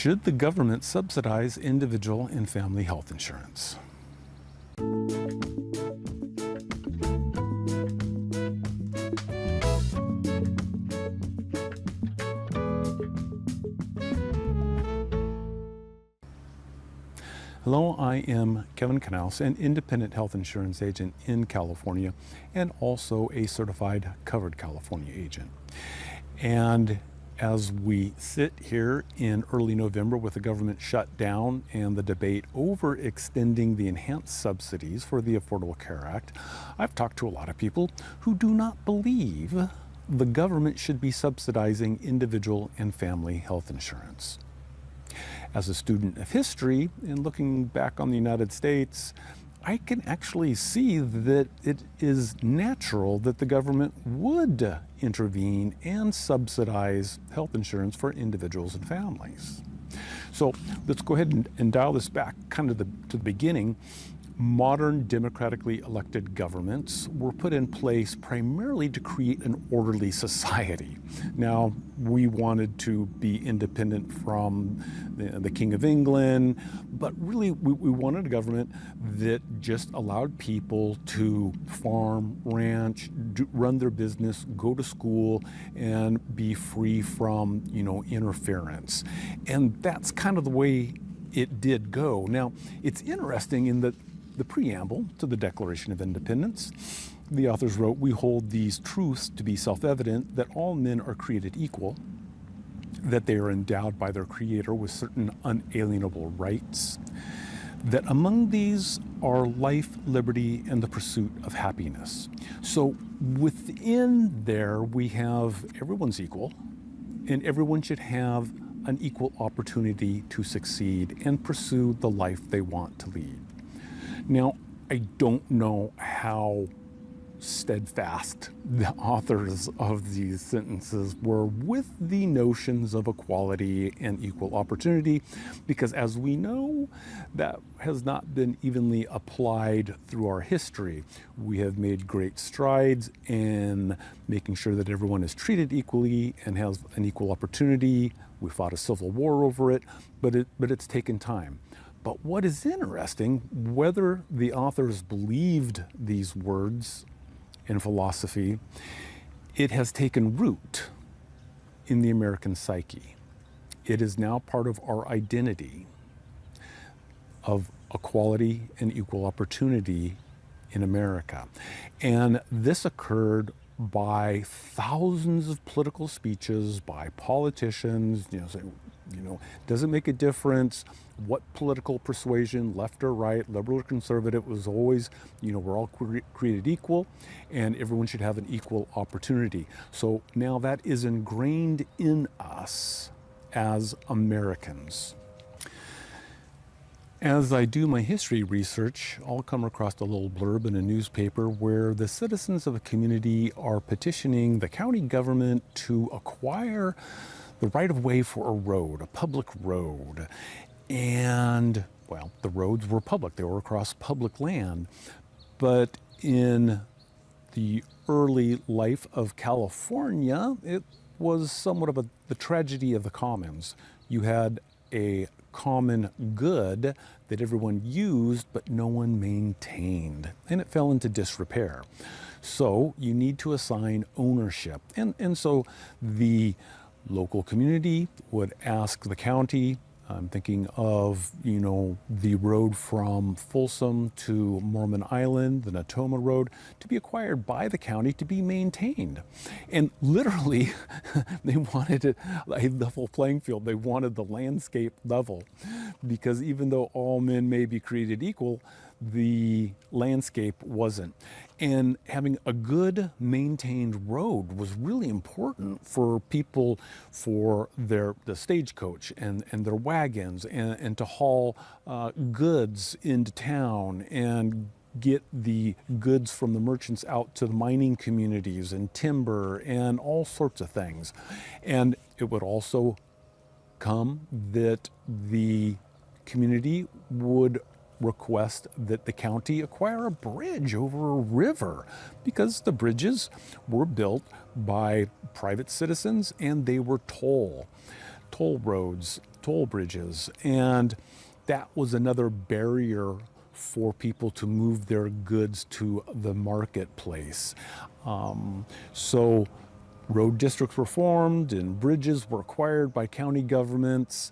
Should the government subsidize individual and family health insurance? Hello, I am Kevin Knaus, an independent health insurance agent in California and also a certified covered California agent. And as we sit here in early November with the government shut down and the debate over extending the enhanced subsidies for the Affordable Care Act, I've talked to a lot of people who do not believe the government should be subsidizing individual and family health insurance. As a student of history and looking back on the United States, I can actually see that it is natural that the government would intervene and subsidize health insurance for individuals and families. So let's go ahead and dial this back kind of to the beginning. Modern democratically elected governments were put in place primarily to create an orderly society. Now, we wanted to be independent from the King of England, but really we wanted a government that just allowed people to farm, ranch, run their business, go to school, and be free from, interference. And that's kind of the way it did go. Now, it's interesting in that the preamble to the Declaration of Independence, the authors wrote, "We hold these truths to be self-evident, that all men are created equal, that they are endowed by their Creator with certain unalienable rights, that among these are life, liberty, and the pursuit of happiness." So within there, we have everyone's equal, and everyone should have an equal opportunity to succeed and pursue the life they want to lead. Now, I don't know how steadfast the authors of these sentences were with the notions of equality and equal opportunity, because as we know, that has not been evenly applied through our history. We have made great strides in making sure that everyone is treated equally and has an equal opportunity. We fought a civil war over it, but it's taken time. But what is interesting, whether the authors believed these words in philosophy, it has taken root in the American psyche. It is now part of our identity of equality and equal opportunity in America. And this occurred by thousands of political speeches by politicians, saying, doesn't make a difference what political persuasion, left or right, liberal or conservative, was always, we're all created equal and everyone should have an equal opportunity. So now that is ingrained in us as Americans. As I do my history research, I'll come across a little blurb in a newspaper where the citizens of a community are petitioning the county government to acquire the right-of-way for a road, a public road. And, well, the roads were public. They were across public land. But in the early life of California, it was somewhat of the tragedy of the commons. You had a common good that everyone used, but no one maintained, and it fell into disrepair. So you need to assign ownership. And so the local community would ask the county, I'm thinking of, the road from Folsom to Mormon Island, the Natoma Road, to be acquired by the county to be maintained. And literally, they wanted a level playing field. They wanted the landscape level, because even though all men may be created equal, the landscape wasn't. And having a good maintained road was really important for people, for the stagecoach and their wagons, and to haul goods into town and get the goods from the merchants out to the mining communities and timber and all sorts of things. And it would also come that the community would request that the county acquire a bridge over a river, because the bridges were built by private citizens and they were toll roads, toll bridges, and that was another barrier for people to move their goods to the marketplace. So road districts were formed and bridges were acquired by county governments.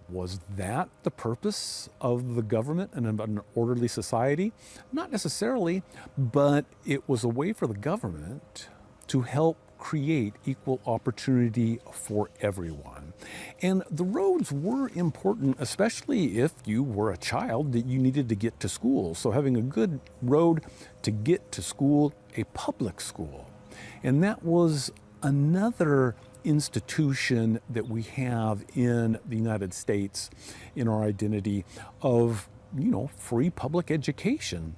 Was that the purpose of the government and an orderly society? Not necessarily, but it was a way for the government to help create equal opportunity for everyone. And the roads were important, especially if you were a child that you needed to get to school. So having a good road to get to school, a public school. And that was another institution that we have in the United States in our identity of, free public education.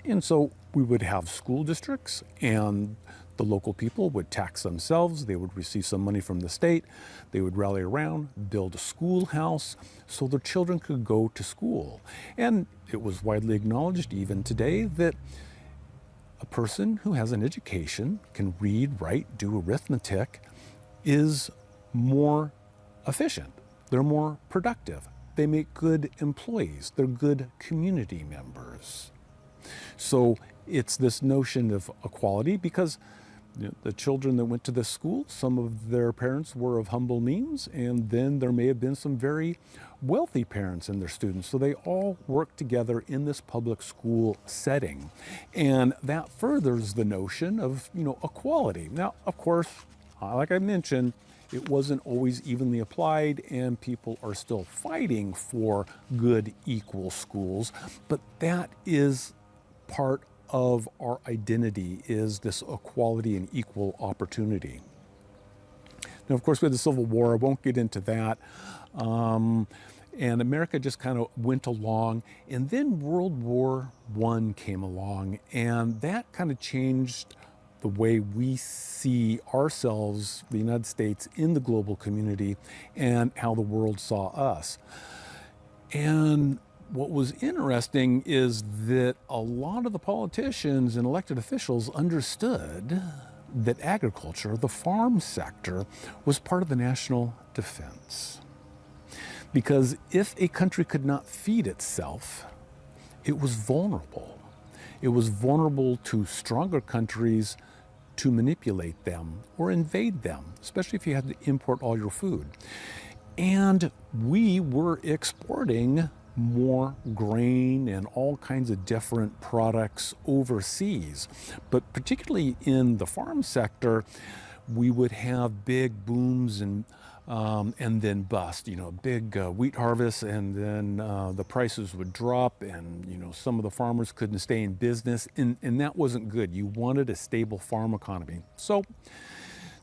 And so we would have school districts, and the local people would tax themselves. They would receive some money from the state. They would rally around, build a schoolhouse so their children could go to school. And it was widely acknowledged even today that a person who has an education, can read, write, do arithmetic, is more efficient. They're more productive. They make good employees. They're good community members. So it's this notion of equality because the children that went to this school, some of their parents were of humble means, and then there may have been some very wealthy parents and their students. So they all work together in this public school setting. And that furthers the notion of, equality. Now, of course, like I mentioned, it wasn't always evenly applied, and people are still fighting for good, equal schools, but that is part of our identity, is this equality and equal opportunity. Now, of course, we had the Civil War. I won't get into that. And America just kind of went along. And then World War I came along, and that kind of changed the way we see ourselves, the United States, in the global community, and how the world saw us. And what was interesting is that a lot of the politicians and elected officials understood that agriculture, the farm sector, was part of the national defense. Because if a country could not feed itself, it was vulnerable. It was vulnerable to stronger countries to manipulate them or invade them, especially if you had to import all your food. And we were exporting more grain and all kinds of different products overseas. But particularly in the farm sector, we would have big booms and then bust, big wheat harvests, and then the prices would drop, and some of the farmers couldn't stay in business, and that wasn't good. You wanted a stable farm economy. So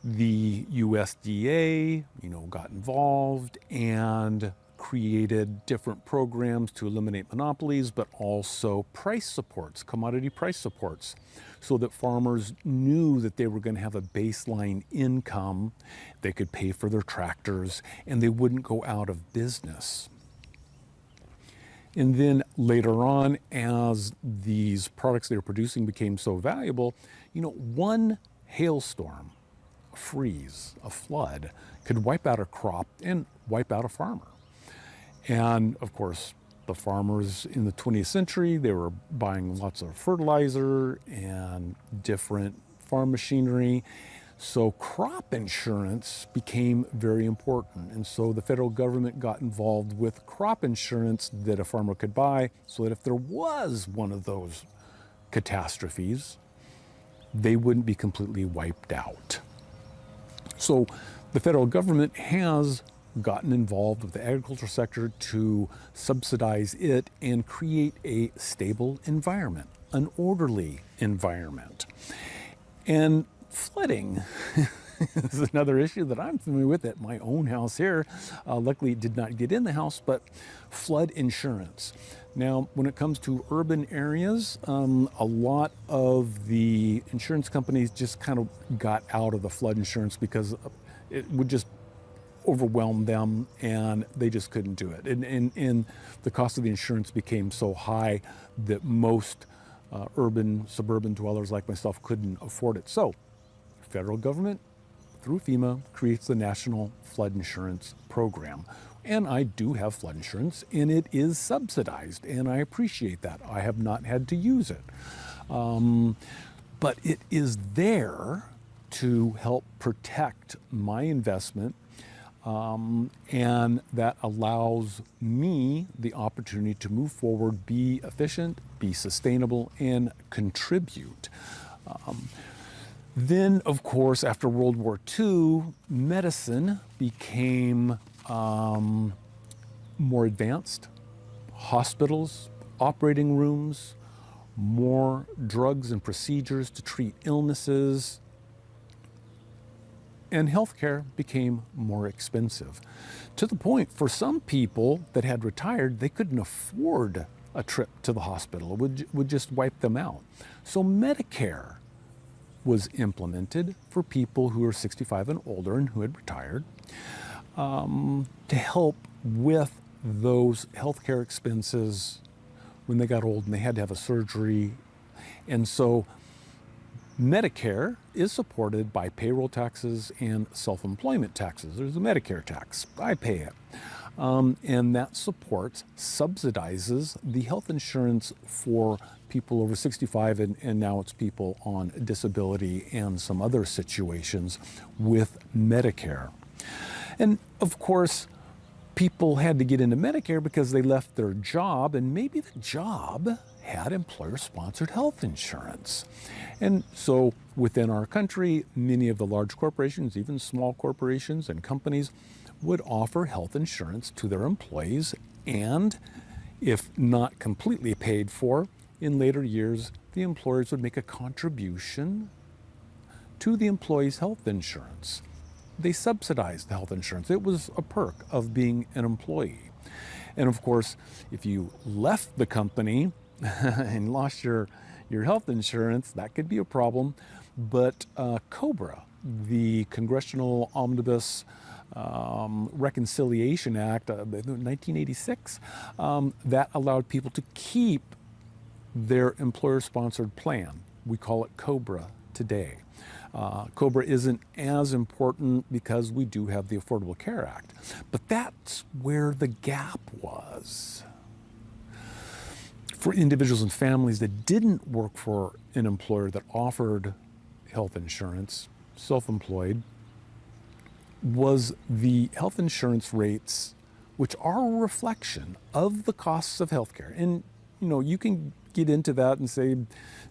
the USDA, got involved and created different programs to eliminate monopolies, but also price supports, commodity price supports, so that farmers knew that they were going to have a baseline income, they could pay for their tractors, and they wouldn't go out of business. And then later on, as these products they were producing became so valuable, one hailstorm, a freeze, a flood, could wipe out a crop and wipe out a farmer. And of course, the farmers in the 20th century, they were buying lots of fertilizer and different farm machinery. So crop insurance became very important. And so the federal government got involved with crop insurance that a farmer could buy, so that if there was one of those catastrophes, they wouldn't be completely wiped out. So the federal government has gotten involved with the agriculture sector to subsidize it and create a stable environment, an orderly environment. And flooding is another issue that I'm familiar with at my own house here. Luckily, it did not get in the house, but flood insurance. Now, when it comes to urban areas, a lot of the insurance companies just kind of got out of the flood insurance because it would just overwhelmed them, and they just couldn't do it. And the cost of the insurance became so high that most urban, suburban dwellers like myself couldn't afford it. So, federal government through FEMA, creates the National Flood Insurance Program. And I do have flood insurance, and it is subsidized, and I appreciate that. I have not had to use it. But it is there to help protect my investment, and that allows me the opportunity to move forward, be efficient, be sustainable, and contribute. Then, of course, after World War II, medicine became more advanced. Hospitals, operating rooms, more drugs and procedures to treat illnesses, and healthcare became more expensive. To the point, for some people that had retired, they couldn't afford a trip to the hospital. It would just wipe them out. So Medicare was implemented for people who were 65 and older and who had retired, to help with those healthcare expenses when they got old and they had to have a surgery. And so Medicare is supported by payroll taxes and self-employment taxes. There's a Medicare tax. I pay it. And that supports, subsidizes the health insurance for people over 65, and now it's people on disability and some other situations with Medicare. And of course, people had to get into Medicare because they left their job, and maybe the job had employer-sponsored health insurance. And so within our country, many of the large corporations, even small corporations and companies, would offer health insurance to their employees, and if not completely paid for, in later years, the employers would make a contribution to the employee's health insurance. They subsidized the health insurance. It was a perk of being an employee. And of course, if you left the company and lost your health insurance, that could be a problem. But COBRA, the Congressional Omnibus Reconciliation Act, 1986, that allowed people to keep their employer-sponsored plan. We call it COBRA today. COBRA isn't as important because we do have the Affordable Care Act, but that's where the gap was. For individuals and families that didn't work for an employer that offered health insurance, self-employed, was the health insurance rates, which are a reflection of the costs of healthcare. And you can get into that and say,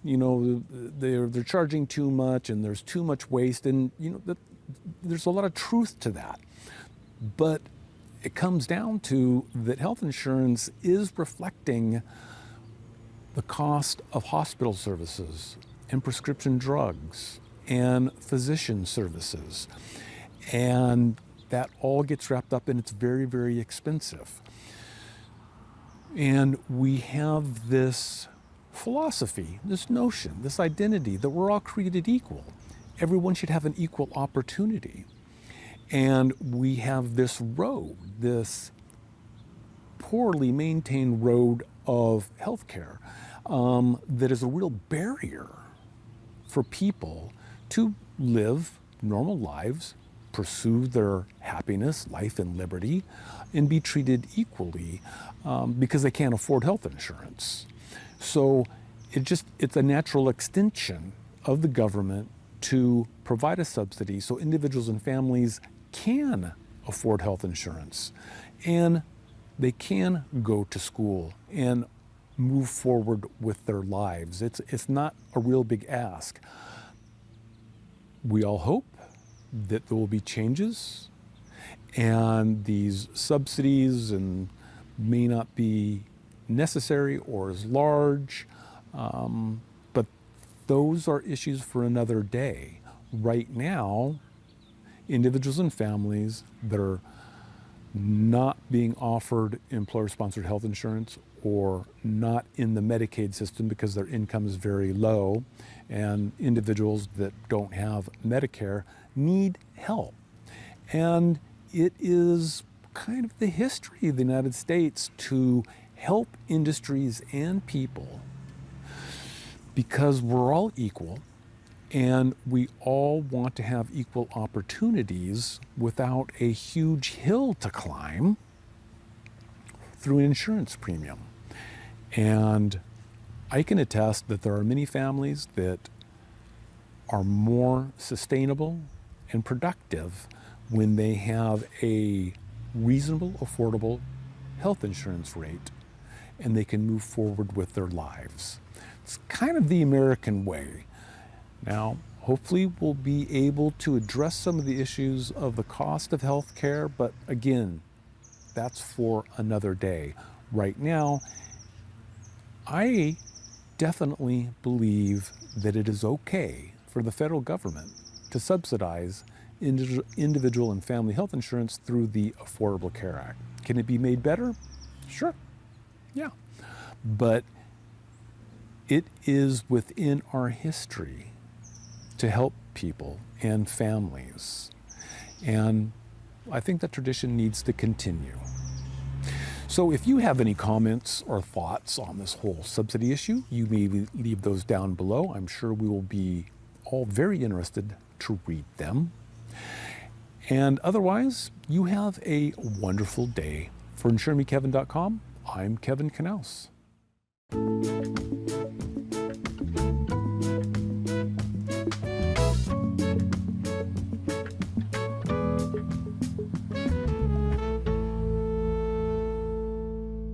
they're charging too much and there's too much waste, and there's a lot of truth to that. But it comes down to that health insurance is reflecting the cost of hospital services and prescription drugs and physician services. And that all gets wrapped up, and it's very, very expensive. And we have this philosophy, this notion, this identity that we're all created equal. Everyone should have an equal opportunity. And we have this road, this poorly maintained road of healthcare, that is a real barrier for people to live normal lives, pursue their happiness, life, and liberty, and be treated equally because they can't afford health insurance. So it's a natural extension of the government to provide a subsidy so individuals and families can afford health insurance, and they can go to school and move forward with their lives. It's not a real big ask. We all hope that there will be changes, and these subsidies may not be necessary or as large, but those are issues for another day. Right now, individuals and families that are not being offered employer-sponsored health insurance or not in the Medicaid system because their income is very low, and individuals that don't have Medicare need help. And it is kind of the history of the United States to help industries and people, because we're all equal And we all want to have equal opportunities without a huge hill to climb through an insurance premium. And I can attest that there are many families that are more sustainable and productive when they have a reasonable, affordable health insurance rate and they can move forward with their lives. It's kind of the American way. Now, hopefully we'll be able to address some of the issues of the cost of health care, but again, that's for another day. Right now, I definitely believe that it is okay for the federal government to subsidize individual and family health insurance through the Affordable Care Act. Can it be made better? Sure, yeah. But it is within our history to help people and families. And I think that tradition needs to continue. So if you have any comments or thoughts on this whole subsidy issue, you may leave those down below. I'm sure we will be all very interested to read them. And otherwise, you have a wonderful day. For InsureMeKevin.com, I'm Kevin Knaus.